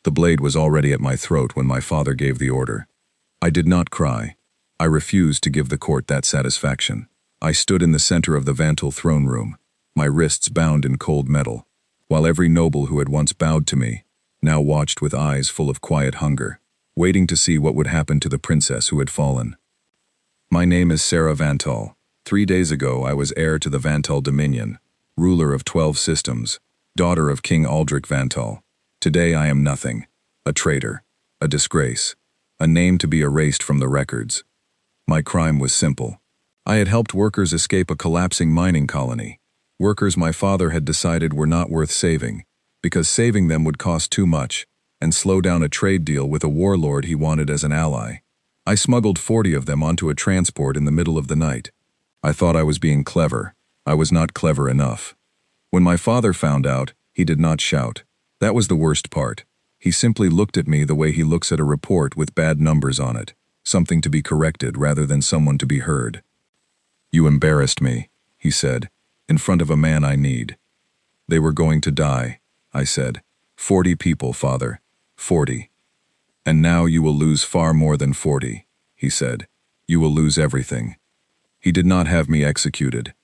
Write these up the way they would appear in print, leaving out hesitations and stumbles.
The blade was already at my throat when my father gave the order. I did not cry. I refused to give the court that satisfaction. I stood in the center of the Vantal throne room, my wrists bound in cold metal, while every noble who had once bowed to me now watched with eyes full of quiet hunger, waiting to see what would happen to the princess who had fallen. My name is Sarah Vantal. 3 days ago I was heir to the Vantal dominion, ruler of 12 systems, daughter of King Aldrich Vantal. Today I am nothing, a traitor, a disgrace, a name to be erased from the records. My crime was simple. I had helped workers escape a collapsing mining colony. Workers my father had decided were not worth saving, because saving them would cost too much and slow down a trade deal with a warlord he wanted as an ally. I smuggled 40 of them onto a transport in the middle of the night. I thought I was being clever. I was not clever enough. When my father found out, he did not shout. That was the worst part. He simply looked at me the way he looks at a report with bad numbers on it, something to be corrected rather than someone to be heard. "You embarrassed me," he said, "in front of a man I need." "They were going to die," I said. 40 people, father. 40. "And now you will lose far more than 40, he said. "You will lose everything." He did not have me executed.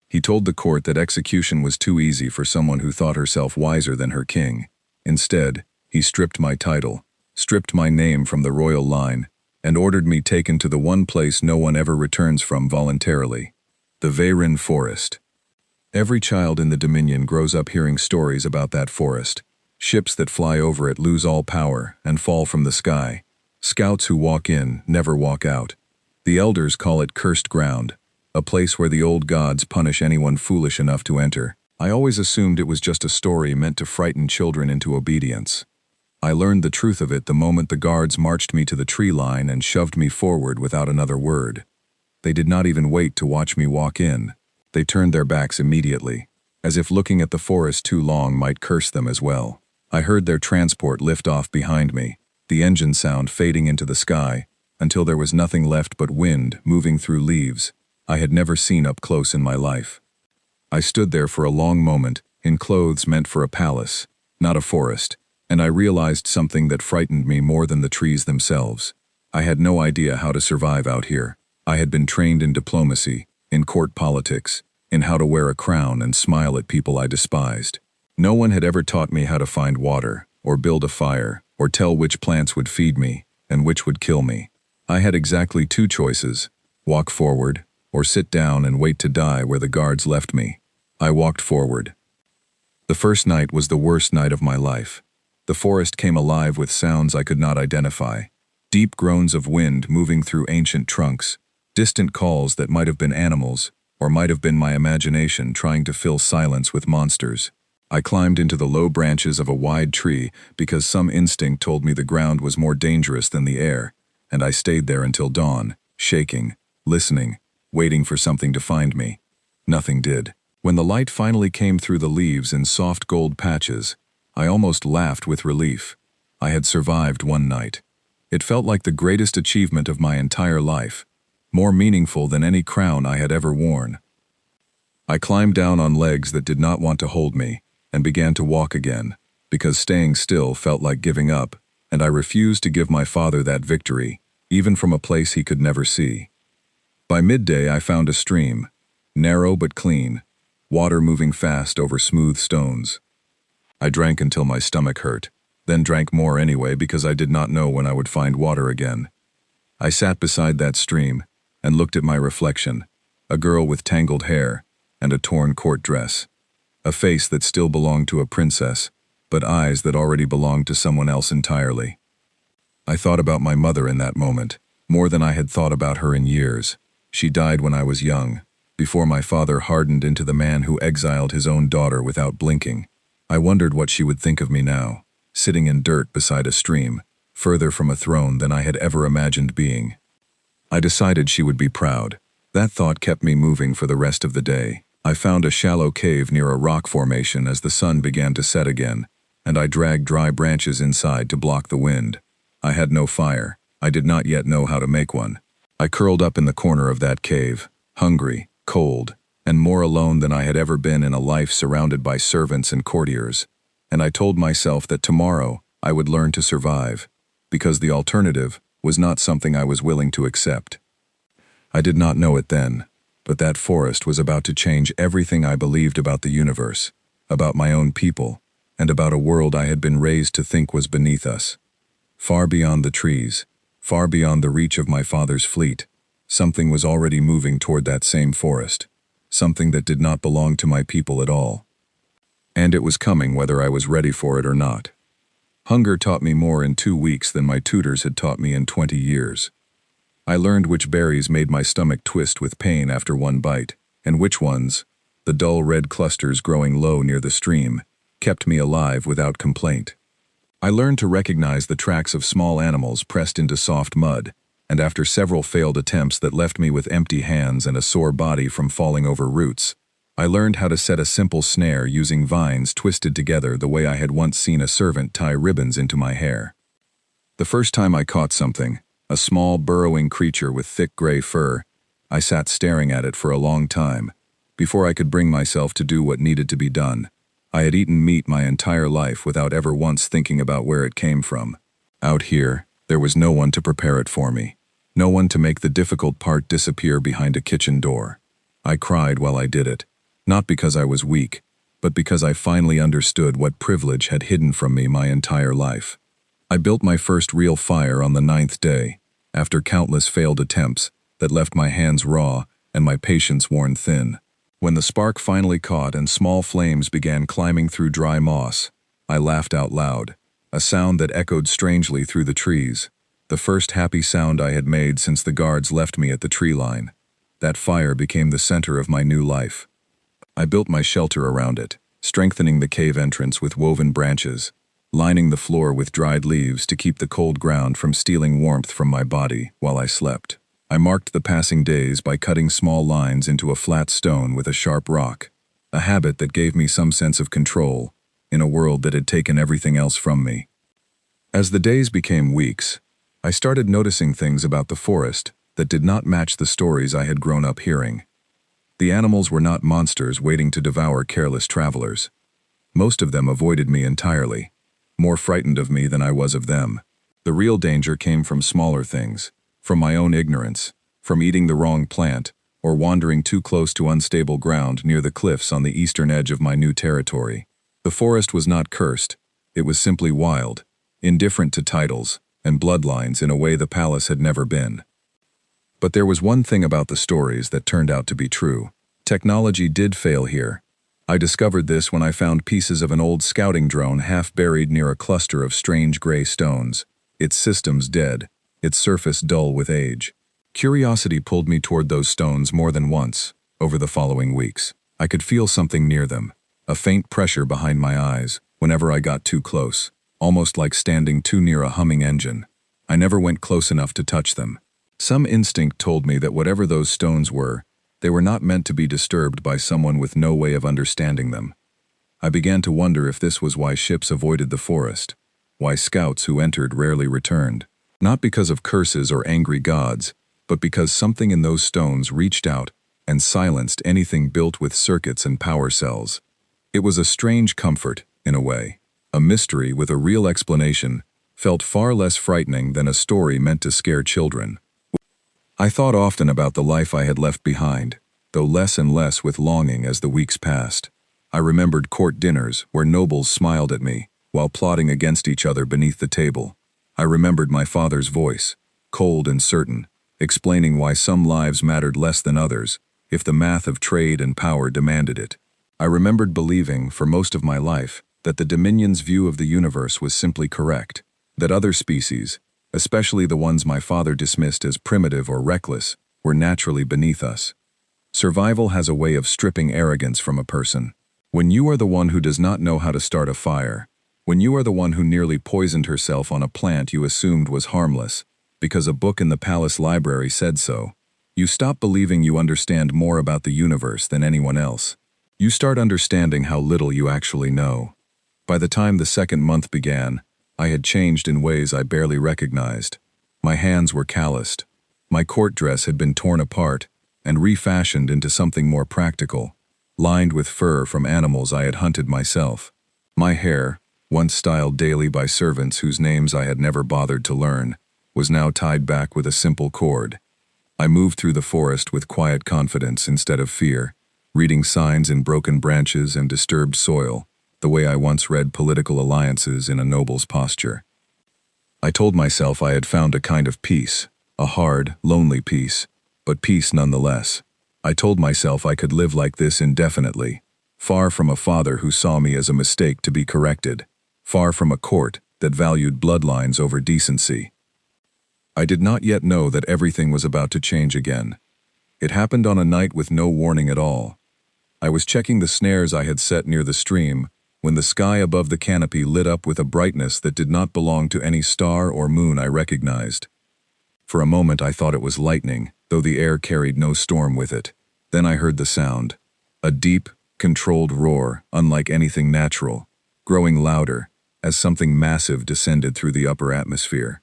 He told the court that execution was too easy for someone who thought herself wiser than her king. Instead, he stripped my title, stripped my name from the royal line, and ordered me taken to the one place no one ever returns from voluntarily, the Veyrin Forest. Every child in the Dominion grows up hearing stories about that forest. Ships that fly over it lose all power and fall from the sky. Scouts who walk in never walk out. The elders call it cursed ground, a place where the old gods punish anyone foolish enough to enter. I always assumed it was just a story meant to frighten children into obedience. I learned the truth of it the moment the guards marched me to the tree line and shoved me forward without another word. They did not even wait to watch me walk in. They turned their backs immediately, as if looking at the forest too long might curse them as well. I heard their transport lift off behind me, the engine sound fading into the sky, until there was nothing left but wind moving through leaves I had never seen up close in my life. I stood there for a long moment, in clothes meant for a palace, not a forest, and I realized something that frightened me more than the trees themselves. I had no idea how to survive out here. I had been trained in diplomacy, in court politics, in how to wear a crown and smile at people I despised. No one had ever taught me how to find water, or build a fire, or tell which plants would feed me, and which would kill me. I had exactly 2 choices: walk forward, or sit down and wait to die where the guards left me. I walked forward. The first night was the worst night of my life. The forest came alive with sounds I could not identify. Deep groans of wind moving through ancient trunks, distant calls that might have been animals, or might have been my imagination trying to fill silence with monsters. I climbed into the low branches of a wide tree because some instinct told me the ground was more dangerous than the air, and I stayed there until dawn, shaking, listening, waiting for something to find me. Nothing did. When the light finally came through the leaves in soft gold patches, I almost laughed with relief. I had survived one night. It felt like the greatest achievement of my entire life, more meaningful than any crown I had ever worn. I climbed down on legs that did not want to hold me, and began to walk again, because staying still felt like giving up, and I refused to give my father that victory, even from a place he could never see. By midday I found a stream, narrow but clean, water moving fast over smooth stones. I drank until my stomach hurt, then drank more anyway because I did not know when I would find water again. I sat beside that stream and looked at my reflection, a girl with tangled hair and a torn court dress, a face that still belonged to a princess, but eyes that already belonged to someone else entirely. I thought about my mother in that moment, more than I had thought about her in years. She died when I was young, before my father hardened into the man who exiled his own daughter without blinking. I wondered what she would think of me now, sitting in dirt beside a stream, further from a throne than I had ever imagined being. I decided she would be proud. That thought kept me moving for the rest of the day. I found a shallow cave near a rock formation as the sun began to set again, and I dragged dry branches inside to block the wind. I had no fire. I did not yet know how to make one. I curled up in the corner of that cave, hungry, cold, and more alone than I had ever been in a life surrounded by servants and courtiers, and I told myself that tomorrow I would learn to survive, because the alternative was not something I was willing to accept. I did not know it then, but that forest was about to change everything I believed about the universe, about my own people, and about a world I had been raised to think was beneath us. Far beyond the trees, far beyond the reach of my father's fleet, something was already moving toward that same forest, something that did not belong to my people at all. And it was coming whether I was ready for it or not. Hunger taught me more in 2 weeks than my tutors had taught me in 20 years. I learned which berries made my stomach twist with pain after one bite, and which ones, the dull red clusters growing low near the stream, kept me alive without complaint. I learned to recognize the tracks of small animals pressed into soft mud, and after several failed attempts that left me with empty hands and a sore body from falling over roots, I learned how to set a simple snare using vines twisted together the way I had once seen a servant tie ribbons into my hair. The first time I caught something, a small burrowing creature with thick gray fur, I sat staring at it for a long time, before I could bring myself to do what needed to be done. I had eaten meat my entire life without ever once thinking about where it came from. Out here, there was no one to prepare it for me, no one to make the difficult part disappear behind a kitchen door. I cried while I did it, not because I was weak, but because I finally understood what privilege had hidden from me my entire life. I built my first real fire on the 9th day, after countless failed attempts that left my hands raw and my patience worn thin. When the spark finally caught and small flames began climbing through dry moss, I laughed out loud, a sound that echoed strangely through the trees, the first happy sound I had made since the guards left me at the tree line. That fire became the center of my new life. I built my shelter around it, strengthening the cave entrance with woven branches, lining the floor with dried leaves to keep the cold ground from stealing warmth from my body while I slept. I marked the passing days by cutting small lines into a flat stone with a sharp rock, a habit that gave me some sense of control in a world that had taken everything else from me. As the days became weeks, I started noticing things about the forest that did not match the stories I had grown up hearing. The animals were not monsters waiting to devour careless travelers. Most of them avoided me entirely, more frightened of me than I was of them. The real danger came from smaller things, from my own ignorance, from eating the wrong plant, or wandering too close to unstable ground near the cliffs on the eastern edge of my new territory. The forest was not cursed, it was simply wild, indifferent to titles and bloodlines in a way the palace had never been. But there was one thing about the stories that turned out to be true. Technology did fail here. I discovered this when I found pieces of an old scouting drone half buried near a cluster of strange gray stones, its systems dead, its surface dull with age. Curiosity pulled me toward those stones more than once, over the following weeks. I could feel something near them, a faint pressure behind my eyes, whenever I got too close, almost like standing too near a humming engine. I never went close enough to touch them. Some instinct told me that whatever those stones were, they were not meant to be disturbed by someone with no way of understanding them. I began to wonder if this was why ships avoided the forest, why scouts who entered rarely returned. Not because of curses or angry gods, but because something in those stones reached out and silenced anything built with circuits and power cells. It was a strange comfort, in a way. A mystery with a real explanation felt far less frightening than a story meant to scare children. I thought often about the life I had left behind, though less and less with longing as the weeks passed. I remembered court dinners where nobles smiled at me while plotting against each other beneath the table. I remembered my father's voice, cold and certain, explaining why some lives mattered less than others, if the math of trade and power demanded it. I remembered believing, for most of my life, that the Dominion's view of the universe was simply correct, that other species, especially the ones my father dismissed as primitive or reckless, were naturally beneath us. Survival has a way of stripping arrogance from a person. When you are the one who does not know how to start a fire, when you are the one who nearly poisoned herself on a plant you assumed was harmless, because a book in the palace library said so, you stop believing you understand more about the universe than anyone else. You start understanding how little you actually know. By the time the second month began, I had changed in ways I barely recognized. My hands were calloused. My court dress had been torn apart and refashioned into something more practical, lined with fur from animals I had hunted myself. My hair, once styled daily by servants whose names I had never bothered to learn, was now tied back with a simple cord. I moved through the forest with quiet confidence instead of fear, reading signs in broken branches and disturbed soil, the way I once read political alliances in a noble's posture. I told myself I had found a kind of peace, a hard, lonely peace, but peace nonetheless. I told myself I could live like this indefinitely, far from a father who saw me as a mistake to be corrected, far from a court that valued bloodlines over decency. I did not yet know that everything was about to change again. It happened on a night with no warning at all. I was checking the snares I had set near the stream when the sky above the canopy lit up with a brightness that did not belong to any star or moon I recognized. For a moment I thought it was lightning, though the air carried no storm with it. Then I heard the sound. A deep, controlled roar, unlike anything natural, growing louder as something massive descended through the upper atmosphere.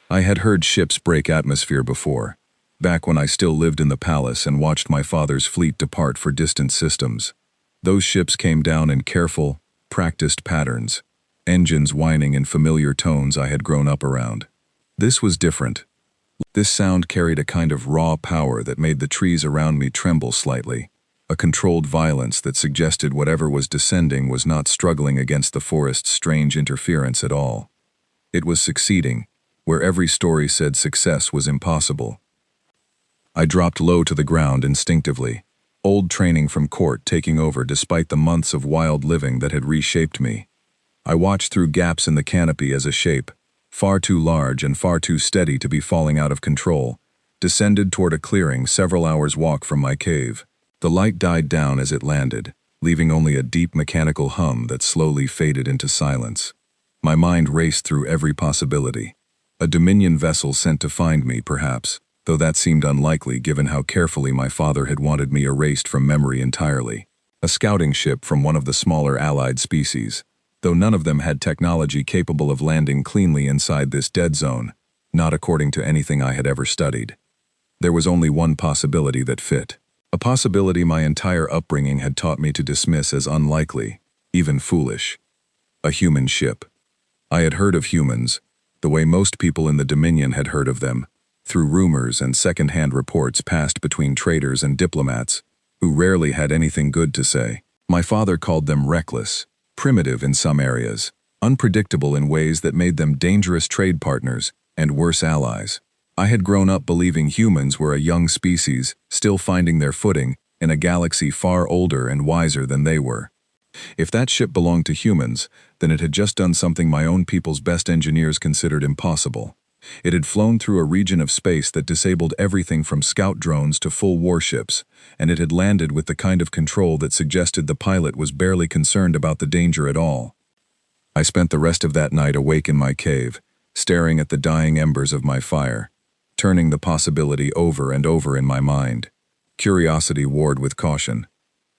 I had heard ships break atmosphere before, back when I still lived in the palace and watched my father's fleet depart for distant systems. Those ships came down in careful, practiced patterns, engines whining in familiar tones I had grown up around. This was different. This sound carried a kind of raw power that made the trees around me tremble slightly, a controlled violence that suggested whatever was descending was not struggling against the forest's strange interference at all. It was succeeding, where every story said success was impossible. I dropped low to the ground instinctively, old training from court taking over despite the months of wild living that had reshaped me. I watched through gaps in the canopy as a shape, far too large and far too steady to be falling out of control, descended toward a clearing several hours' walk from my cave. The light died down as it landed, leaving only a deep mechanical hum that slowly faded into silence. My mind raced through every possibility. A Dominion vessel sent to find me, perhaps, though that seemed unlikely given how carefully my father had wanted me erased from memory entirely. A scouting ship from one of the smaller allied species, though none of them had technology capable of landing cleanly inside this dead zone, not according to anything I had ever studied. There was only one possibility that fit. A possibility my entire upbringing had taught me to dismiss as unlikely, even foolish. A human ship. I had heard of humans, the way most people in the Dominion had heard of them, through rumors and second-hand reports passed between traders and diplomats, who rarely had anything good to say. My father called them reckless, primitive in some areas, unpredictable in ways that made them dangerous trade partners and worse allies. I had grown up believing humans were a young species, still finding their footing in a galaxy far older and wiser than they were. If that ship belonged to humans, then it had just done something my own people's best engineers considered impossible. It had flown through a region of space that disabled everything from scout drones to full warships, and it had landed with the kind of control that suggested the pilot was barely concerned about the danger at all. I spent the rest of that night awake in my cave, staring at the dying embers of my fire, turning the possibility over and over in my mind. Curiosity warred with caution.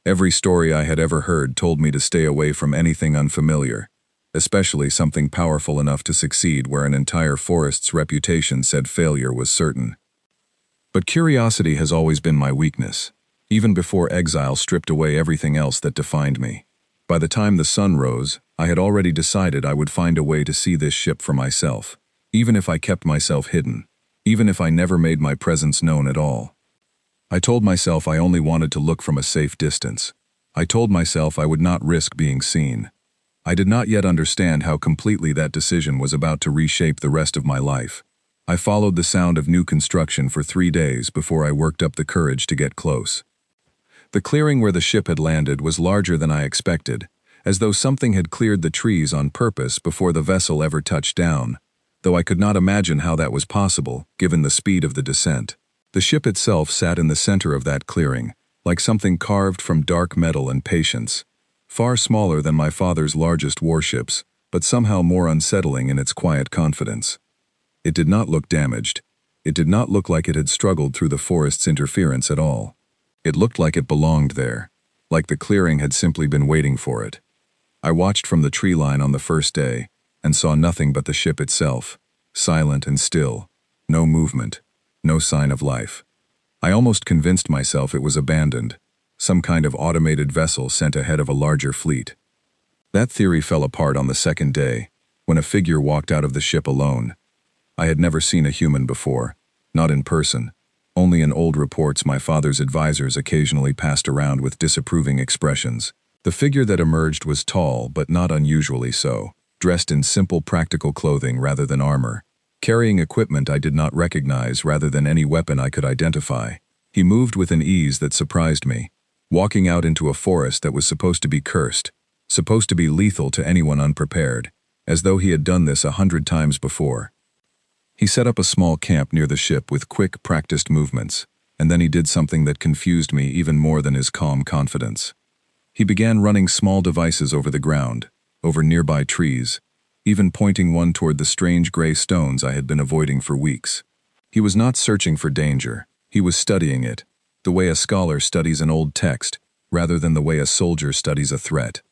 Every story I had ever heard told me to stay away from anything unfamiliar, especially something powerful enough to succeed where an entire forest's reputation said failure was certain. But curiosity has always been my weakness, even before exile stripped away everything else that defined me. By the time the sun rose, I had already decided I would find a way to see this ship for myself, even if I kept myself hidden, even if I never made my presence known at all. I told myself I only wanted to look from a safe distance. I told myself I would not risk being seen. I did not yet understand how completely that decision was about to reshape the rest of my life. I followed the sound of new construction for 3 days before I worked up the courage to get close. The clearing where the ship had landed was larger than I expected, as though something had cleared the trees on purpose before the vessel ever touched down, though I could not imagine how that was possible, given the speed of the descent. The ship itself sat in the center of that clearing, like something carved from dark metal and patience, far smaller than my father's largest warships, but somehow more unsettling in its quiet confidence. It did not look damaged. It did not look like it had struggled through the forest's interference at all. It looked like it belonged there, like the clearing had simply been waiting for it. I watched from the tree line on the first day, and saw nothing but the ship itself, silent and still, no movement. No sign of life. I almost convinced myself it was abandoned, some kind of automated vessel sent ahead of a larger fleet. That theory fell apart on the second day, when a figure walked out of the ship alone. I had never seen a human before, not in person, only in old reports my father's advisors occasionally passed around with disapproving expressions. The figure that emerged was tall, but not unusually so, dressed in simple practical clothing rather than armor, carrying equipment I did not recognize rather than any weapon I could identify. He moved with an ease that surprised me, walking out into a forest that was supposed to be cursed, supposed to be lethal to anyone unprepared, as though he had done this 100 times before. He set up a small camp near the ship with quick, practiced movements, and then he did something that confused me even more than his calm confidence. He began running small devices over the ground, over nearby trees, even pointing one toward the strange gray stones I had been avoiding for weeks. He was not searching for danger. He was studying it, the way a scholar studies an old text, rather than the way a soldier studies a threat.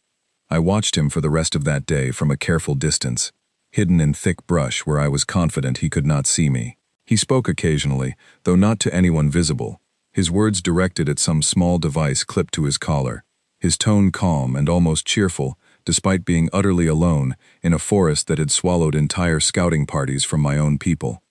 I watched him for the rest of that day from a careful distance, hidden in thick brush where I was confident he could not see me. He spoke occasionally, though not to anyone visible, his words directed at some small device clipped to his collar, his tone calm and almost cheerful, despite being utterly alone in a forest that had swallowed entire scouting parties from my own people.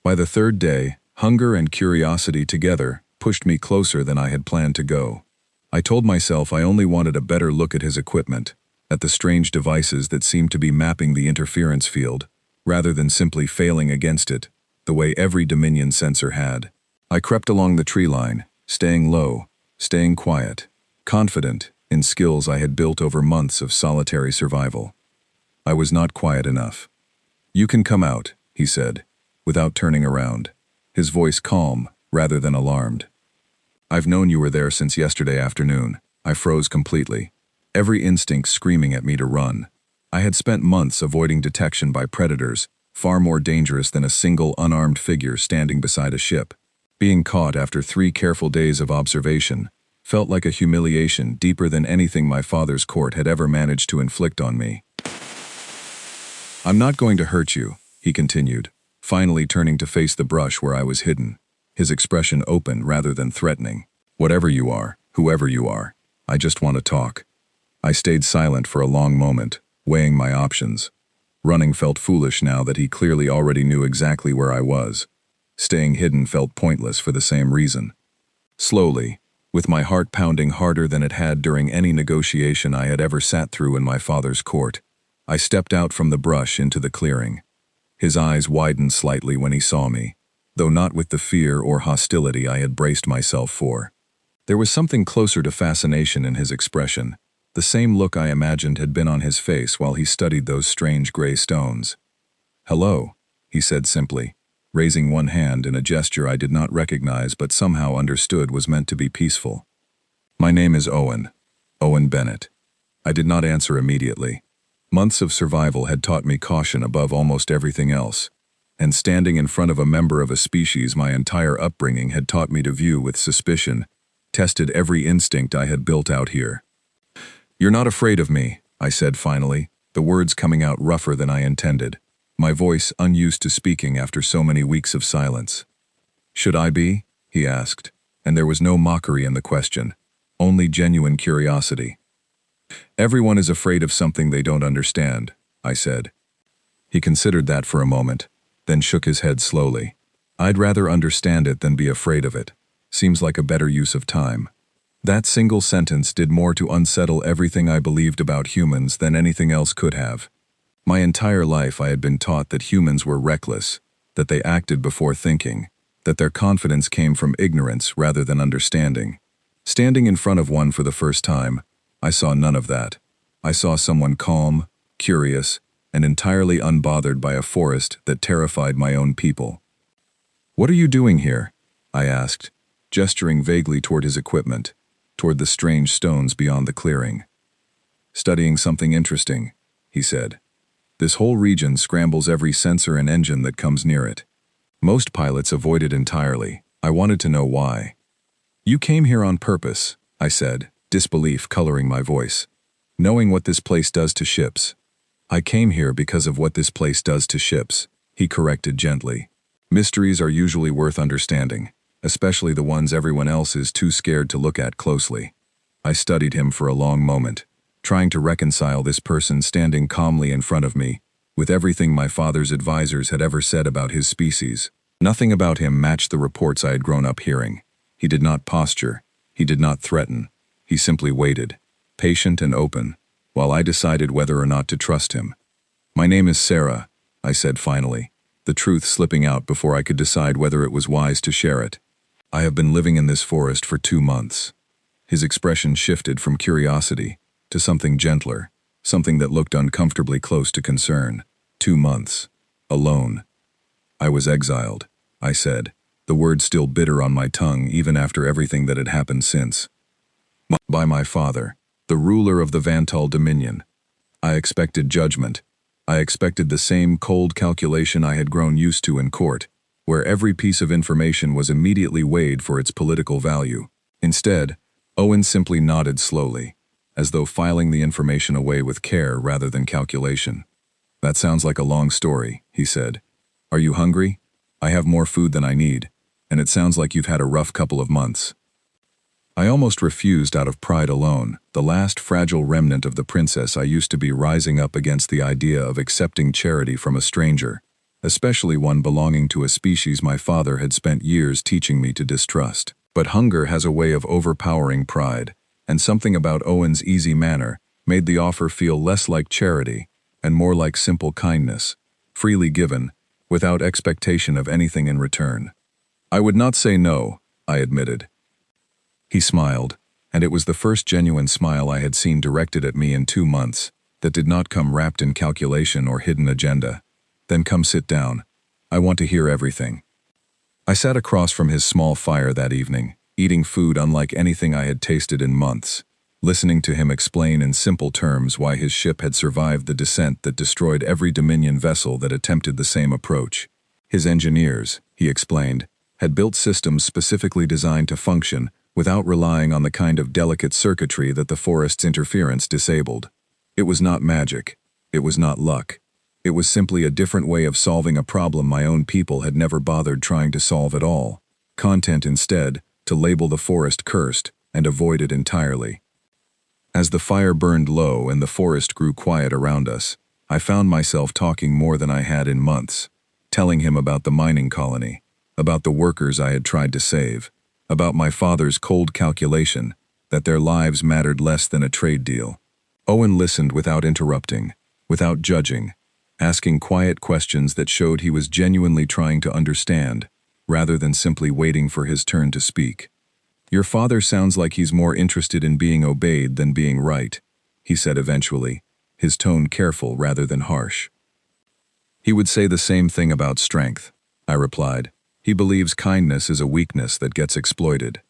By the third day, hunger and curiosity together pushed me closer than I had planned to go. I told myself I only wanted a better look at his equipment, at the strange devices that seemed to be mapping the interference field, rather than simply failing against it, the way every Dominion sensor had. I crept along the tree line, staying low, staying quiet, confident in skills I had built over months of solitary survival. I was not quiet enough. "You can come out," he said, without turning around, his voice calm rather than alarmed. "I've known you were there since yesterday afternoon." I froze completely, every instinct screaming at me to run. I had spent months avoiding detection by predators, far more dangerous than a single unarmed figure standing beside a ship. Being caught after 3 careful days of observation felt like a humiliation deeper than anything my father's court had ever managed to inflict on me. "I'm not going to hurt you," he continued, finally turning to face the brush where I was hidden, his expression open rather than threatening. "Whatever you are, whoever you are, I just want to talk." I stayed silent for a long moment, weighing my options. Running felt foolish now that he clearly already knew exactly where I was. Staying hidden felt pointless for the same reason. Slowly, with my heart pounding harder than it had during any negotiation I had ever sat through in my father's court, I stepped out from the brush into the clearing. His eyes widened slightly when he saw me, though not with the fear or hostility I had braced myself for. There was something closer to fascination in his expression, the same look I imagined had been on his face while he studied those strange gray stones. "Hello," he said simply, raising one hand in a gesture I did not recognize but somehow understood was meant to be peaceful. "My name is Owen Bennett." I did not answer immediately. Months of survival had taught me caution above almost everything else, and standing in front of a member of a species my entire upbringing had taught me to view with suspicion, tested every instinct I had built out here. "You're not afraid of me," I said finally, the words coming out rougher than I intended, my voice unused to speaking after so many weeks of silence. "Should I be?" he asked, and there was no mockery in the question, only genuine curiosity. "Everyone is afraid of something they don't understand," I said. He considered that for a moment, then shook his head slowly. "I'd rather understand it than be afraid of it. Seems like a better use of time." That single sentence did more to unsettle everything I believed about humans than anything else could have. My entire life I had been taught that humans were reckless, that they acted before thinking, that their confidence came from ignorance rather than understanding. Standing in front of one for the first time, I saw none of that. I saw someone calm, curious, and entirely unbothered by a forest that terrified my own people. "What are you doing here?" I asked, gesturing vaguely toward his equipment, toward the strange stones beyond the clearing. "Studying something interesting," he said. "This whole region scrambles every sensor and engine that comes near it. Most pilots avoid it entirely. I wanted to know why." "You came here on purpose," I said, disbelief coloring my voice. "Knowing what this place does to ships." "I came here because of what this place does to ships," he corrected gently. "Mysteries are usually worth understanding, especially the ones everyone else is too scared to look at closely." I studied him for a long moment, trying to reconcile this person standing calmly in front of me, with everything my father's advisors had ever said about his species. Nothing about him matched the reports I had grown up hearing. He did not posture. He did not threaten. He simply waited, patient and open, while I decided whether or not to trust him. "My name is Sarah," I said finally, the truth slipping out before I could decide whether it was wise to share it. "I have been living in this forest for 2 months. His expression shifted from curiosity to something gentler, something that looked uncomfortably close to concern. 2 months. Alone. "I was exiled," I said, the word still bitter on my tongue even after everything that had happened since. "By my father, the ruler of the Vantal Dominion. I expected judgment. I expected the same cold calculation I had grown used to in court, where every piece of information was immediately weighed for its political value. Instead, Owen simply nodded slowly, as though filing the information away with care rather than calculation. "That sounds like a long story," he said. "Are you hungry? I have more food than I need, and it sounds like you've had a rough couple of months." I almost refused out of pride alone, the last fragile remnant of the princess I used to be rising up against the idea of accepting charity from a stranger, especially one belonging to a species my father had spent years teaching me to distrust. But hunger has a way of overpowering pride, and something about Owen's easy manner made the offer feel less like charity and more like simple kindness, freely given, without expectation of anything in return. "I would not say no," I admitted. He smiled, and it was the first genuine smile I had seen directed at me in 2 months, that did not come wrapped in calculation or hidden agenda. "Then come sit down. I want to hear everything." I sat across from his small fire that evening, eating food unlike anything I had tasted in months, listening to him explain in simple terms why his ship had survived the descent that destroyed every Dominion vessel that attempted the same approach. His engineers, he explained, had built systems specifically designed to function without relying on the kind of delicate circuitry that the forest's interference disabled. It was not magic. It was not luck. It was simply a different way of solving a problem my own people had never bothered trying to solve at all. Content instead, to label the forest cursed and avoid it entirely. As the fire burned low and the forest grew quiet around us, I found myself talking more than I had in months, telling him about the mining colony, about the workers I had tried to save, about my father's cold calculation that their lives mattered less than a trade deal. Owen listened without interrupting, without judging, asking quiet questions that showed he was genuinely trying to understand, rather than simply waiting for his turn to speak. "Your father sounds like he's more interested in being obeyed than being right," he said eventually, his tone careful rather than harsh. "He would say the same thing about strength," I replied. "He believes kindness is a weakness that gets exploited."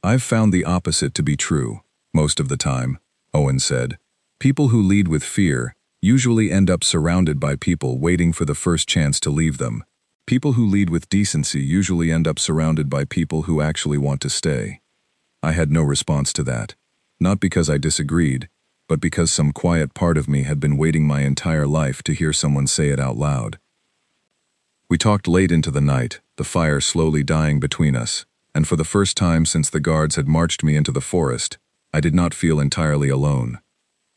"I've found the opposite to be true, most of the time," Owen said. "People who lead with fear usually end up surrounded by people waiting for the first chance to leave them. People who lead with decency usually end up surrounded by people who actually want to stay." I had no response to that, not because I disagreed, but because some quiet part of me had been waiting my entire life to hear someone say it out loud. We talked late into the night, the fire slowly dying between us, and for the first time since the guards had marched me into the forest, I did not feel entirely alone.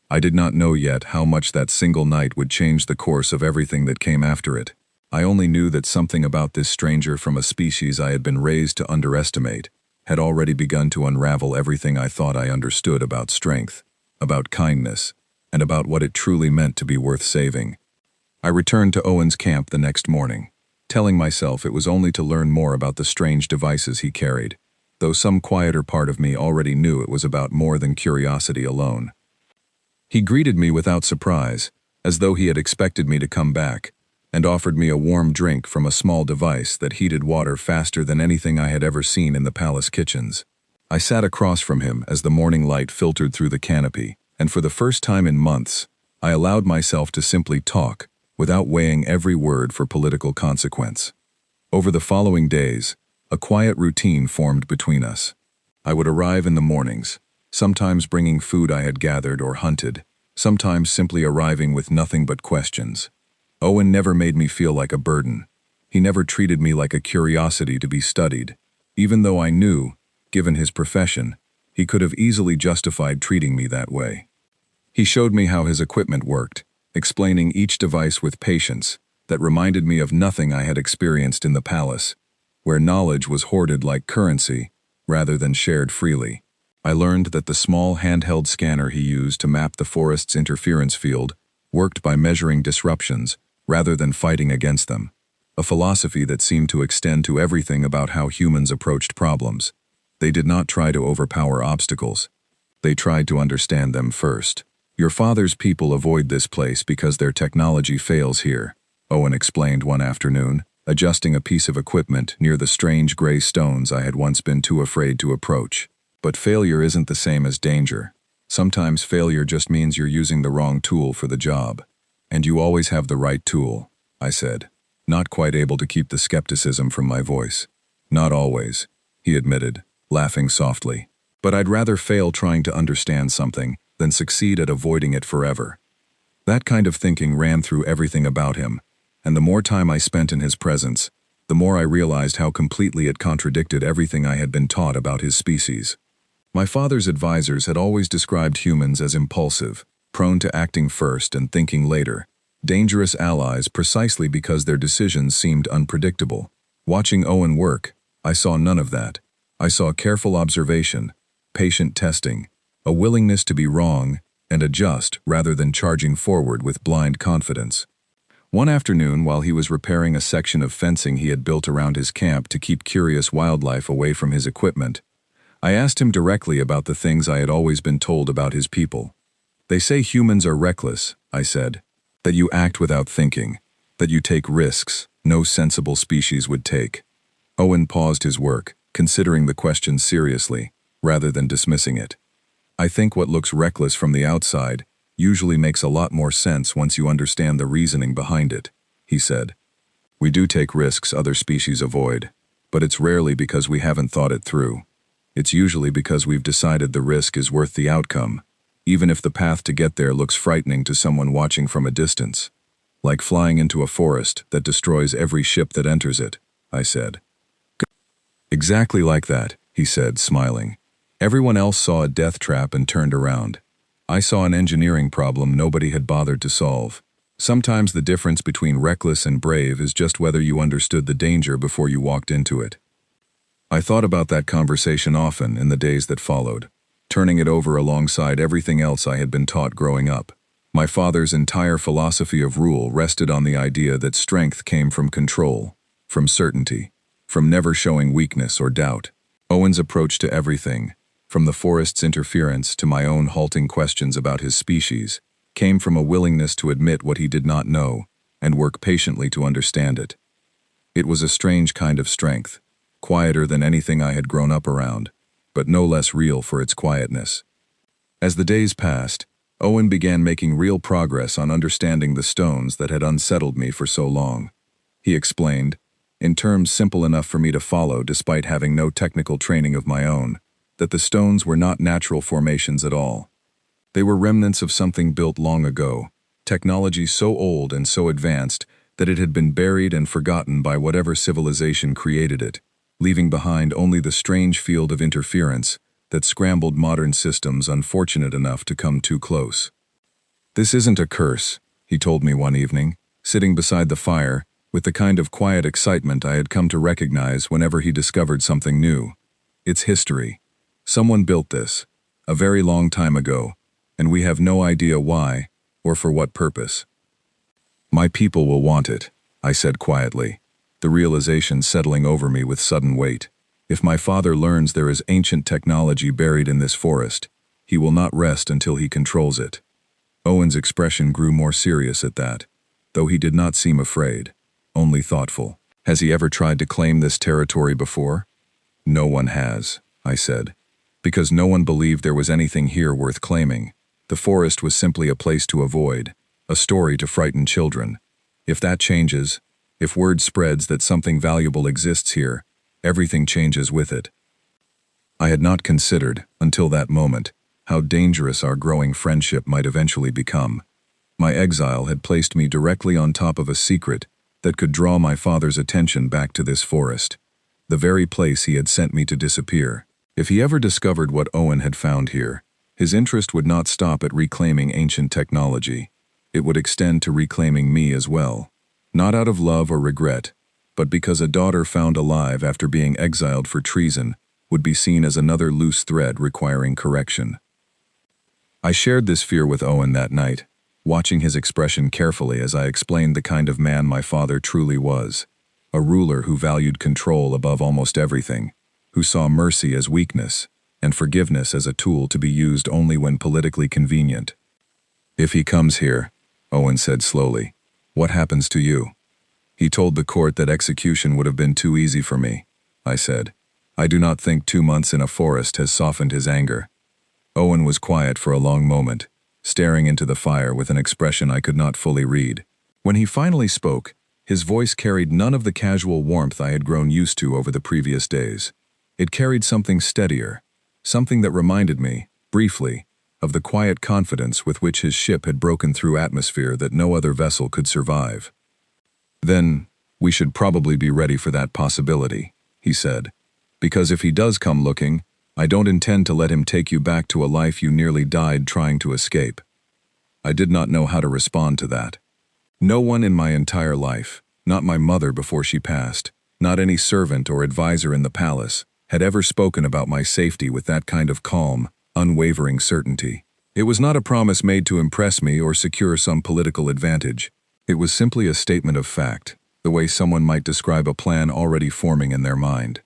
I did not know yet how much that single night would change the course of everything that came after it. I only knew that something about this stranger from a species I had been raised to underestimate had already begun to unravel everything I thought I understood about strength, about kindness, and about what it truly meant to be worth saving. I returned to Owen's camp the next morning, telling myself it was only to learn more about the strange devices he carried, though some quieter part of me already knew it was about more than curiosity alone. He greeted me without surprise, as though he had expected me to come back, and offered me a warm drink from a small device that heated water faster than anything I had ever seen in the palace kitchens. I sat across from him as the morning light filtered through the canopy, and for the first time in months, I allowed myself to simply talk, without weighing every word for political consequence. Over the following days, a quiet routine formed between us. I would arrive in the mornings, sometimes bringing food I had gathered or hunted, sometimes simply arriving with nothing but questions. Owen never made me feel like a burden. He never treated me like a curiosity to be studied, even though I knew, given his profession, he could have easily justified treating me that way. He showed me how his equipment worked, explaining each device with patience that reminded me of nothing I had experienced in the palace, where knowledge was hoarded like currency rather than shared freely. I learned that the small handheld scanner he used to map the forest's interference field worked by measuring disruptions rather than fighting against them, a philosophy that seemed to extend to everything about how humans approached problems. They did not try to overpower obstacles. They tried to understand them first. Your father's people avoid this place because their technology fails here, Owen explained one afternoon, adjusting a piece of equipment near the strange gray stones I had once been too afraid to approach. But failure isn't the same as danger. Sometimes failure just means you're using the wrong tool for the job. And you always have the right tool, I said, not quite able to keep the skepticism from my voice. Not always, he admitted, laughing softly. But I'd rather fail trying to understand something than succeed at avoiding it forever. That kind of thinking ran through everything about him, and the more time I spent in his presence, the more I realized how completely it contradicted everything I had been taught about his species. My father's advisors had always described humans as impulsive, prone to acting first and thinking later, dangerous allies precisely because their decisions seemed unpredictable. Watching Owen work, I saw none of that. I saw careful observation, patient testing, a willingness to be wrong and adjust rather than charging forward with blind confidence. One afternoon, while he was repairing a section of fencing he had built around his camp to keep curious wildlife away from his equipment, I asked him directly about the things I had always been told about his people. They say humans are reckless, I said, that you act without thinking, that you take risks no sensible species would take. Owen paused his work, considering the question seriously, rather than dismissing it. I think what looks reckless from the outside usually makes a lot more sense once you understand the reasoning behind it, he said. We do take risks other species avoid, but it's rarely because we haven't thought it through. It's usually because we've decided the risk is worth the outcome, even if the path to get there looks frightening to someone watching from a distance. Like flying into a forest that destroys every ship that enters it, I said. Exactly like that, he said, smiling. Everyone else saw a death trap and turned around. I saw an engineering problem nobody had bothered to solve. Sometimes the difference between reckless and brave is just whether you understood the danger before you walked into it. I thought about that conversation often in the days that followed, turning it over alongside everything else I had been taught growing up. My father's entire philosophy of rule rested on the idea that strength came from control, from certainty, from never showing weakness or doubt. Owen's approach to everything, from the forest's interference to my own halting questions about his species, came from a willingness to admit what he did not know and work patiently to understand it. It was a strange kind of strength, quieter than anything I had grown up around, but no less real for its quietness. As the days passed, Owen began making real progress on understanding the stones that had unsettled me for so long. He explained, in terms simple enough for me to follow despite having no technical training of my own, that the stones were not natural formations at all. They were remnants of something built long ago, technology so old and so advanced that it had been buried and forgotten by whatever civilization created it, leaving behind only the strange field of interference that scrambled modern systems unfortunate enough to come too close. This isn't a curse, he told me one evening, sitting beside the fire, with the kind of quiet excitement I had come to recognize whenever he discovered something new. It's history. Someone built this, a very long time ago, and we have no idea why, or for what purpose. My people will want it, I said quietly, the realization settling over me with sudden weight. If my father learns there is ancient technology buried in this forest, he will not rest until he controls it. Owen's expression grew more serious at that, though he did not seem afraid, only thoughtful. Has he ever tried to claim this territory before? No one has, I said, because no one believed there was anything here worth claiming. The forest was simply a place to avoid, a story to frighten children. If that changes, if word spreads that something valuable exists here, everything changes with it. I had not considered, until that moment, how dangerous our growing friendship might eventually become. My exile had placed me directly on top of a secret that could draw my father's attention back to this forest, the very place he had sent me to disappear. If he ever discovered what Owen had found here, His interest would not stop at reclaiming ancient technology. It would extend to reclaiming me as well. Not out of love or regret, but because a daughter found alive after being exiled for treason would be seen as another loose thread requiring correction. I shared this fear with Owen that night, watching his expression carefully as I explained the kind of man my father truly was. A ruler who valued control above almost everything, who saw mercy as weakness, and forgiveness as a tool to be used only when politically convenient. "If he comes here," Owen said slowly, "what happens to you?" "He told the court that execution would have been too easy for me," I said. "I do not think 2 months in a forest has softened his anger." Owen was quiet for a long moment, staring into the fire with an expression I could not fully read. When he finally spoke, his voice carried none of the casual warmth I had grown used to over the previous days. It carried something steadier, something that reminded me, briefly, of the quiet confidence with which his ship had broken through atmosphere that no other vessel could survive. "Then, we should probably be ready for that possibility," he said. "Because if he does come looking, I don't intend to let him take you back to a life you nearly died trying to escape." I did not know how to respond to that. No one in my entire life, not my mother before she passed, not any servant or advisor in the palace, had ever spoken about my safety with that kind of calm, unwavering certainty. It was not a promise made to impress me or secure some political advantage. It was simply a statement of fact, the way someone might describe a plan already forming in their mind.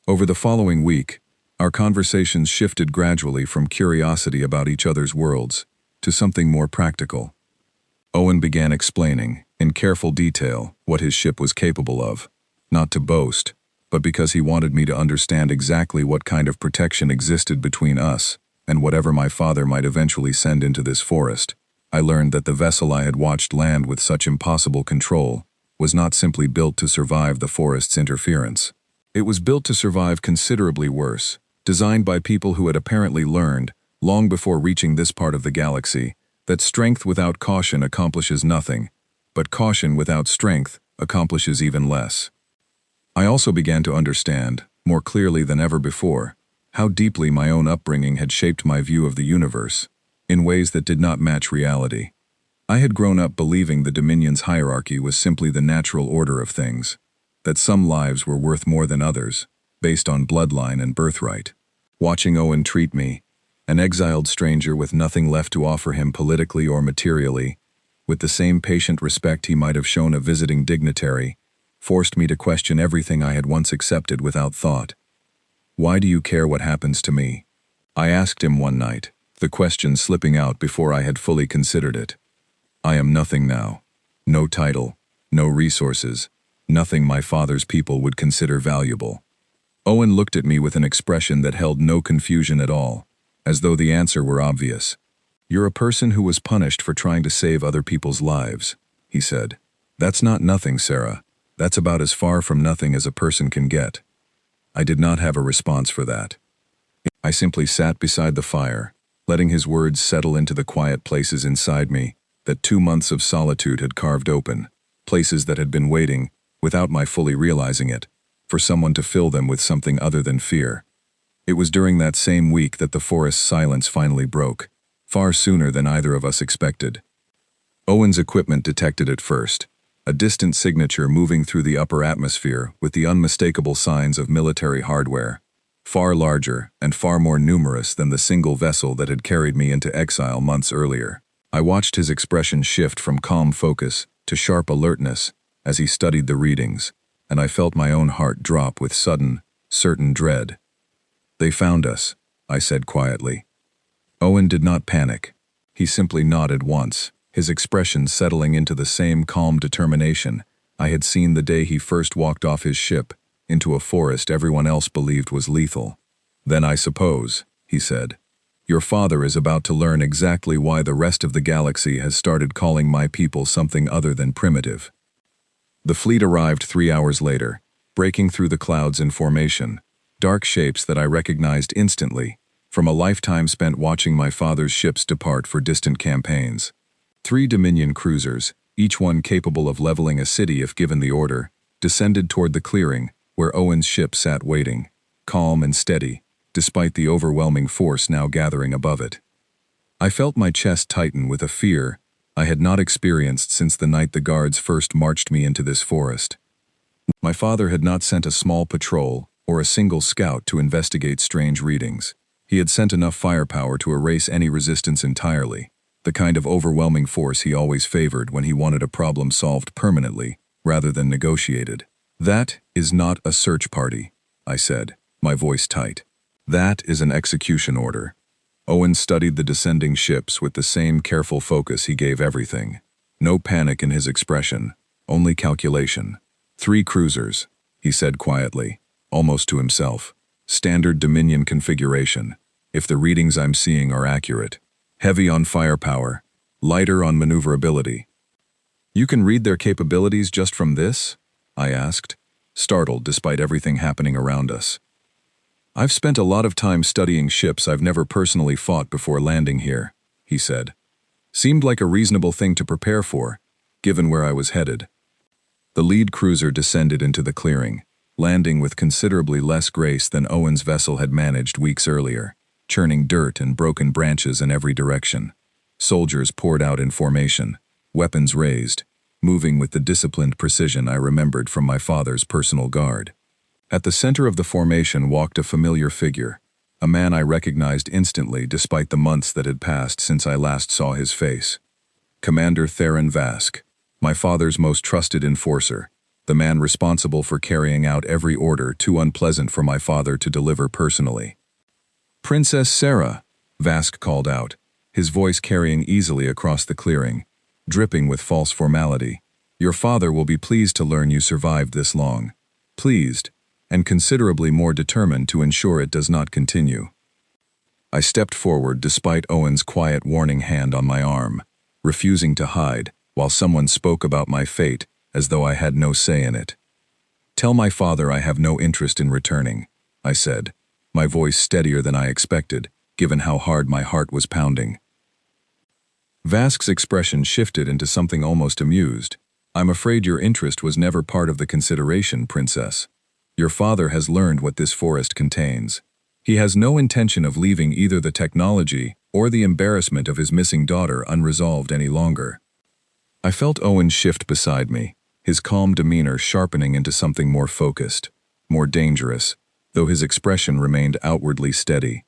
Over the following week, our conversations shifted gradually from curiosity about each other's worlds to something more practical. Owen began explaining, in careful detail, what his ship was capable of, not to boast, but because he wanted me to understand exactly what kind of protection existed between us and whatever my father might eventually send into this forest. I learned that the vessel I had watched land with such impossible control was not simply built to survive the forest's interference. It was built to survive considerably worse, designed by people who had apparently learned, long before reaching this part of the galaxy, that strength without caution accomplishes nothing, but caution without strength accomplishes even less. I also began to understand, more clearly than ever before, how deeply my own upbringing had shaped my view of the universe, in ways that did not match reality. I had grown up believing the Dominion's hierarchy was simply the natural order of things, that some lives were worth more than others, based on bloodline and birthright. Watching Owen treat me, an exiled stranger with nothing left to offer him politically or materially, with the same patient respect he might have shown a visiting dignitary, forced me to question everything I had once accepted without thought. "Why do you care what happens to me?" I asked him one night, the question slipping out before I had fully considered it. "I am nothing now. No title, no resources, nothing my father's people would consider valuable." Owen looked at me with an expression that held no confusion at all, as though the answer were obvious. "You're a person who was punished for trying to save other people's lives," he said. "That's not nothing, Sarah. That's about as far from nothing as a person can get." I did not have a response for that. I simply sat beside the fire, letting his words settle into the quiet places inside me that 2 months of solitude had carved open, places that had been waiting, without my fully realizing it, for someone to fill them with something other than fear. It was during that same week that the forest's silence finally broke, far sooner than either of us expected. Owen's equipment detected it first, a distant signature moving through the upper atmosphere with the unmistakable signs of military hardware, far larger and far more numerous than the single vessel that had carried me into exile months earlier. I watched his expression shift from calm focus to sharp alertness as he studied the readings, and I felt my own heart drop with sudden, certain dread. "They found us," I said quietly. Owen did not panic. He simply nodded once, his expression settling into the same calm determination I had seen the day he first walked off his ship into a forest everyone else believed was lethal. "Then I suppose," he said, "your father is about to learn exactly why the rest of the galaxy has started calling my people something other than primitive." The fleet arrived 3 hours later, breaking through the clouds in formation, dark shapes that I recognized instantly, from a lifetime spent watching my father's ships depart for distant campaigns. 3 Dominion cruisers, each one capable of leveling a city if given the order, descended toward the clearing where Owen's ship sat waiting, calm and steady, despite the overwhelming force now gathering above it. I felt my chest tighten with a fear I had not experienced since the night the guards first marched me into this forest. My father had not sent a small patrol or a single scout to investigate strange readings. He had sent enough firepower to erase any resistance entirely, the kind of overwhelming force he always favored when he wanted a problem solved permanently, rather than negotiated. "That is not a search party," I said, my voice tight. "That is an execution order." Owen studied the descending ships with the same careful focus he gave everything. No panic in his expression, only calculation. "3 cruisers," he said quietly, almost to himself. "Standard Dominion configuration, if the readings I'm seeing are accurate. Heavy on firepower, lighter on maneuverability." "You can read their capabilities just from this?" I asked, startled despite everything happening around us. "I've spent a lot of time studying ships I've never personally fought before landing here," he said. "Seemed like a reasonable thing to prepare for, given where I was headed." The lead cruiser descended into the clearing, landing with considerably less grace than Owen's vessel had managed weeks earlier, churning dirt and broken branches in every direction. Soldiers poured out in formation, weapons raised, moving with the disciplined precision I remembered from my father's personal guard. At the center of the formation walked a familiar figure, a man I recognized instantly despite the months that had passed since I last saw his face. Commander Theron Vask, my father's most trusted enforcer, the man responsible for carrying out every order too unpleasant for my father to deliver personally. "Princess Sarah," Vask called out, his voice carrying easily across the clearing, dripping with false formality. "Your father will be pleased to learn you survived this long. Pleased, and considerably more determined to ensure it does not continue." I stepped forward despite Owen's quiet warning hand on my arm, refusing to hide while someone spoke about my fate as though I had no say in it. "Tell my father I have no interest in returning," I said, my voice steadier than I expected, given how hard my heart was pounding. Vask's expression shifted into something almost amused. "I'm afraid your interest was never part of the consideration, Princess. Your father has learned what this forest contains. He has no intention of leaving either the technology or the embarrassment of his missing daughter unresolved any longer." I felt Owen shift beside me, his calm demeanor sharpening into something more focused, more dangerous, though his expression remained outwardly steady.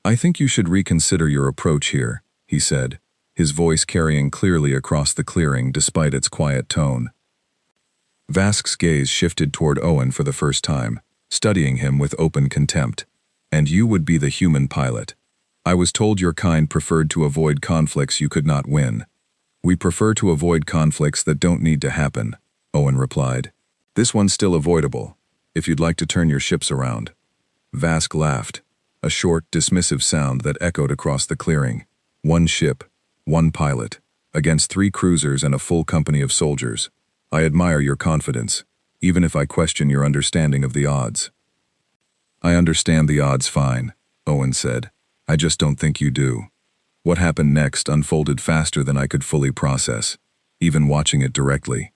"I think you should reconsider your approach here," he said, his voice carrying clearly across the clearing despite its quiet tone. Vask's gaze shifted toward Owen for the first time, studying him with open contempt. "And you would be the human pilot. I was told your kind preferred to avoid conflicts you could not win." "We prefer to avoid conflicts that don't need to happen," Owen replied. "This one's still avoidable, if you'd like to turn your ships around." Vask laughed, a short, dismissive sound that echoed across the clearing. "One ship, one pilot, against 3 cruisers and a full company of soldiers. I admire your confidence, even if I question your understanding of the odds." "I understand the odds fine," Owen said. "I just don't think you do." What happened next unfolded faster than I could fully process, even watching it directly.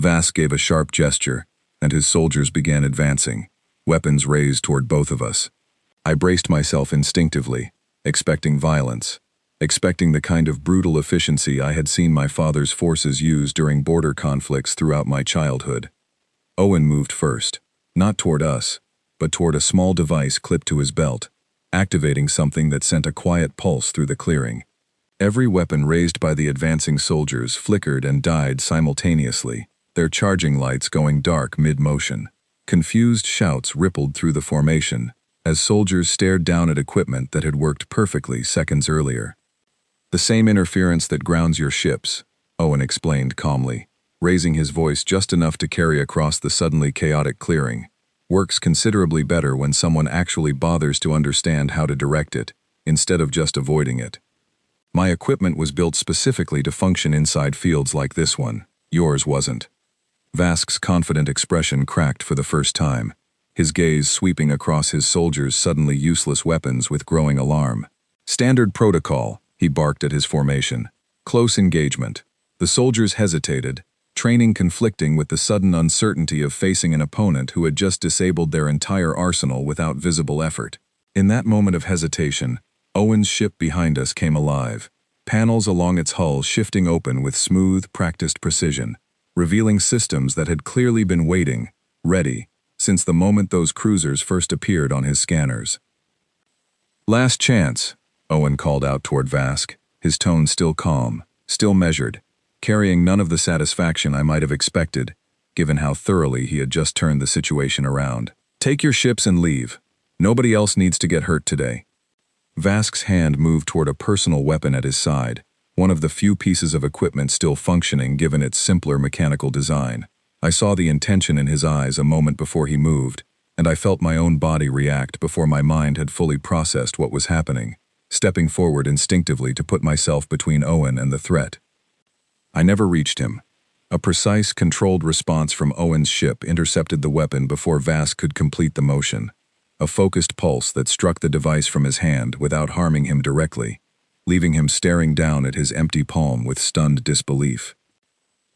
Vask gave a sharp gesture, and his soldiers began advancing, weapons raised toward both of us. I braced myself instinctively, expecting violence, expecting the kind of brutal efficiency I had seen my father's forces use during border conflicts throughout my childhood. Owen moved first, not toward us, but toward a small device clipped to his belt, activating something that sent a quiet pulse through the clearing. Every weapon raised by the advancing soldiers flickered and died simultaneously, their charging lights going dark mid-motion. Confused shouts rippled through the formation as soldiers stared down at equipment that had worked perfectly seconds earlier. "The same interference that grounds your ships," Owen explained calmly, raising his voice just enough to carry across the suddenly chaotic clearing, "works considerably better when someone actually bothers to understand how to direct it, instead of just avoiding it. My equipment was built specifically to function inside fields like this one. Yours wasn't." Vask's confident expression cracked for the first time, his gaze sweeping across his soldiers' suddenly useless weapons with growing alarm. "Standard protocol," he barked at his formation. "Close engagement." The soldiers hesitated, training conflicting with the sudden uncertainty of facing an opponent who had just disabled their entire arsenal without visible effort. In that moment of hesitation, Owen's ship behind us came alive, panels along its hull shifting open with smooth, practiced precision, revealing systems that had clearly been waiting, ready, since the moment those cruisers first appeared on his scanners. "Last chance," Owen called out toward Vask, his tone still calm, still measured, carrying none of the satisfaction I might have expected, given how thoroughly he had just turned the situation around. "Take your ships and leave. Nobody else needs to get hurt today." Vask's hand moved toward a personal weapon at his side, one of the few pieces of equipment still functioning given its simpler mechanical design. I saw the intention in his eyes a moment before he moved, and I felt my own body react before my mind had fully processed what was happening, stepping forward instinctively to put myself between Owen and the threat. I never reached him. A precise, controlled response from Owen's ship intercepted the weapon before Vask could complete the motion. A focused pulse that struck the device from his hand without harming him directly, leaving him staring down at his empty palm with stunned disbelief.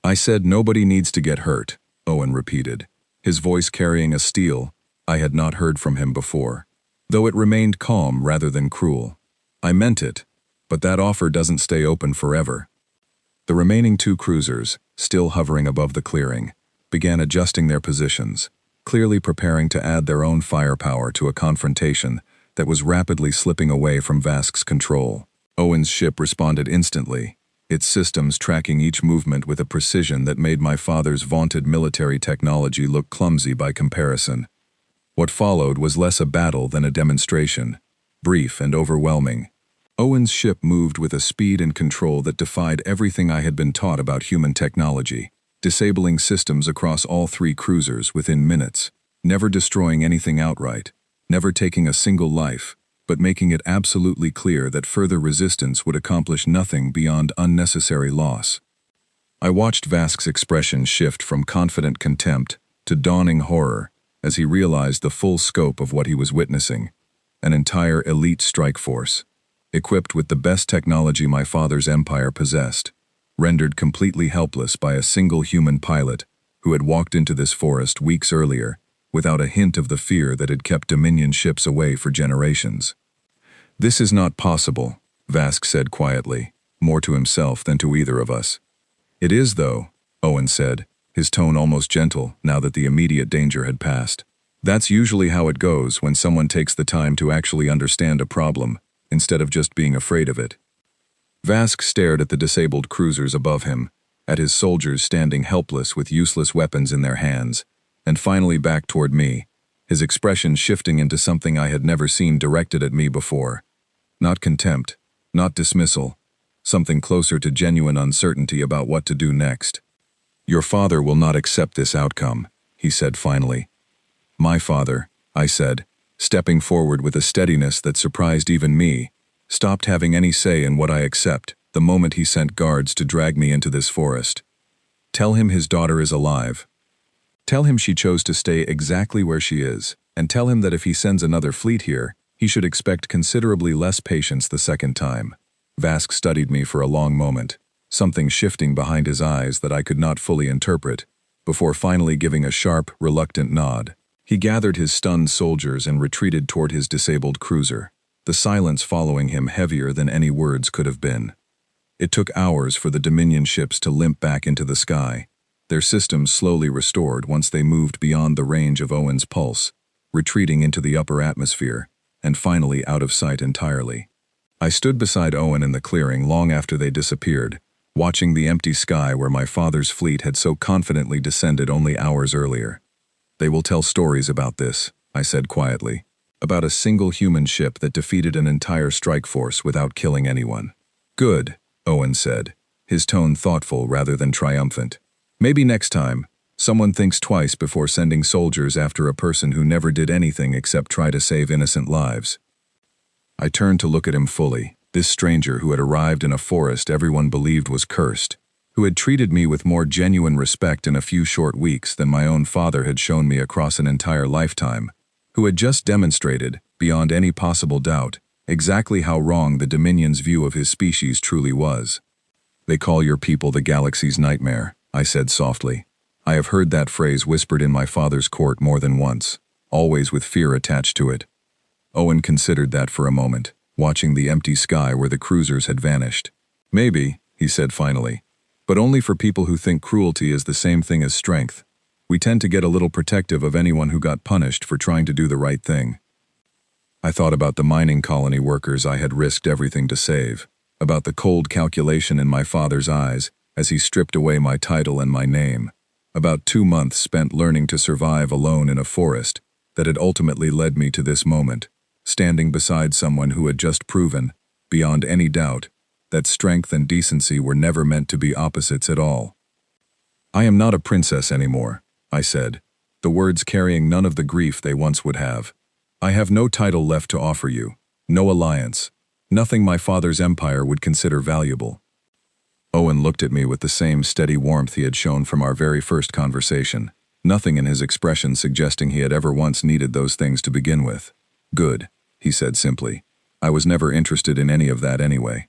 "I said nobody needs to get hurt," Owen repeated, his voice carrying a steel I had not heard from him before, though it remained calm rather than cruel. "I meant it, but that offer doesn't stay open forever." The remaining two cruisers, still hovering above the clearing, began adjusting their positions, clearly preparing to add their own firepower to a confrontation that was rapidly slipping away from Vask's control. Owen's ship responded instantly, its systems tracking each movement with a precision that made my father's vaunted military technology look clumsy by comparison. What followed was less a battle than a demonstration, brief and overwhelming. Owen's ship moved with a speed and control that defied everything I had been taught about human technology, disabling systems across all three cruisers within minutes, never destroying anything outright, never taking a single life, but making it absolutely clear that further resistance would accomplish nothing beyond unnecessary loss. I watched Vask's expression shift from confident contempt to dawning horror as he realized the full scope of what he was witnessing: an entire elite strike force, equipped with the best technology my father's empire possessed, rendered completely helpless by a single human pilot who had walked into this forest weeks earlier without a hint of the fear that had kept Dominion ships away for generations. "This is not possible," Vask said quietly, more to himself than to either of us. "It is, though," Owen said, his tone almost gentle now that the immediate danger had passed. "That's usually how it goes when someone takes the time to actually understand a problem, instead of just being afraid of it." Vask stared at the disabled cruisers above him, at his soldiers standing helpless with useless weapons in their hands, and finally back toward me, his expression shifting into something I had never seen directed at me before. Not contempt, not dismissal, something closer to genuine uncertainty about what to do next. "Your father will not accept this outcome," he said finally. "My father," I said, stepping forward with a steadiness that surprised even me, stopped having any say in what I accept the moment he sent guards to drag me into this forest. "Tell him his daughter is alive. Tell him she chose to stay exactly where she is, and tell him that if he sends another fleet here, he should expect considerably less patience the second time." Vask studied me for a long moment, something shifting behind his eyes that I could not fully interpret, before finally giving a sharp, reluctant nod. He gathered his stunned soldiers and retreated toward his disabled cruiser, the silence following him heavier than any words could have been. It took hours for the Dominion ships to limp back into the sky, their systems slowly restored once they moved beyond the range of Owen's pulse, retreating into the upper atmosphere, and finally out of sight entirely. I stood beside Owen in the clearing long after they disappeared, watching the empty sky where my father's fleet had so confidently descended only hours earlier. "They will tell stories about this," I said quietly, "about a single human ship that defeated an entire strike force without killing anyone." "Good," Owen said, his tone thoughtful rather than triumphant. "Maybe next time, someone thinks twice before sending soldiers after a person who never did anything except try to save innocent lives." I turned to look at him fully, this stranger who had arrived in a forest everyone believed was cursed, who had treated me with more genuine respect in a few short weeks than my own father had shown me across an entire lifetime, who had just demonstrated, beyond any possible doubt, exactly how wrong the Dominion's view of his species truly was. "They call your people the galaxy's nightmare," I said softly. I have heard that phrase whispered in my father's court more than once, always with fear attached to it. Owen considered that for a moment, watching the empty sky where the cruisers had vanished. "Maybe," he said finally, "but only for people who think cruelty is the same thing as strength. We tend to get a little protective of anyone who got punished for trying to do the right thing." I thought about the mining colony workers I had risked everything to save, about the cold calculation in my father's eyes as he stripped away my title and my name, about 2 months spent learning to survive alone in a forest that had ultimately led me to this moment, standing beside someone who had just proven, beyond any doubt, that strength and decency were never meant to be opposites at all. "I am not a princess anymore," I said, the words carrying none of the grief they once would have. "I have no title left to offer you, no alliance, nothing my father's empire would consider valuable." Owen looked at me with the same steady warmth he had shown from our very first conversation, nothing in his expression suggesting he had ever once needed those things to begin with. "Good," he said simply. "I was never interested in any of that anyway."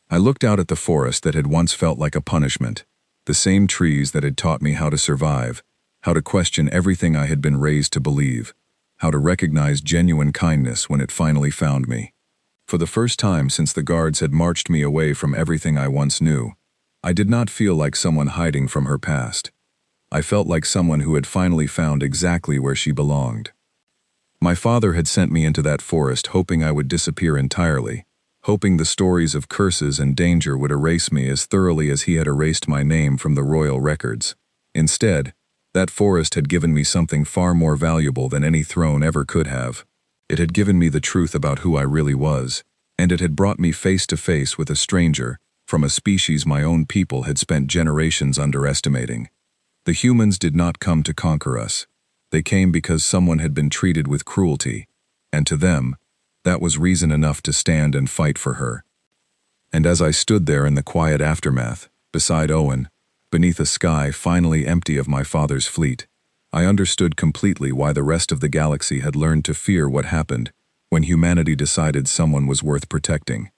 I looked out at the forest that had once felt like a punishment, the same trees that had taught me how to survive, how to question everything I had been raised to believe, how to recognize genuine kindness when it finally found me. For the first time since the guards had marched me away from everything I once knew, I did not feel like someone hiding from her past. I felt like someone who had finally found exactly where she belonged. My father had sent me into that forest hoping I would disappear entirely, hoping the stories of curses and danger would erase me as thoroughly as he had erased my name from the royal records. Instead, that forest had given me something far more valuable than any throne ever could have. It had given me the truth about who I really was, and it had brought me face to face with a stranger from a species my own people had spent generations underestimating. The humans did not come to conquer us. They came because someone had been treated with cruelty, and to them, that was reason enough to stand and fight for her. And as I stood there in the quiet aftermath, beside Owen, beneath a sky finally empty of my father's fleet, I understood completely why the rest of the galaxy had learned to fear what happened when humanity decided someone was worth protecting.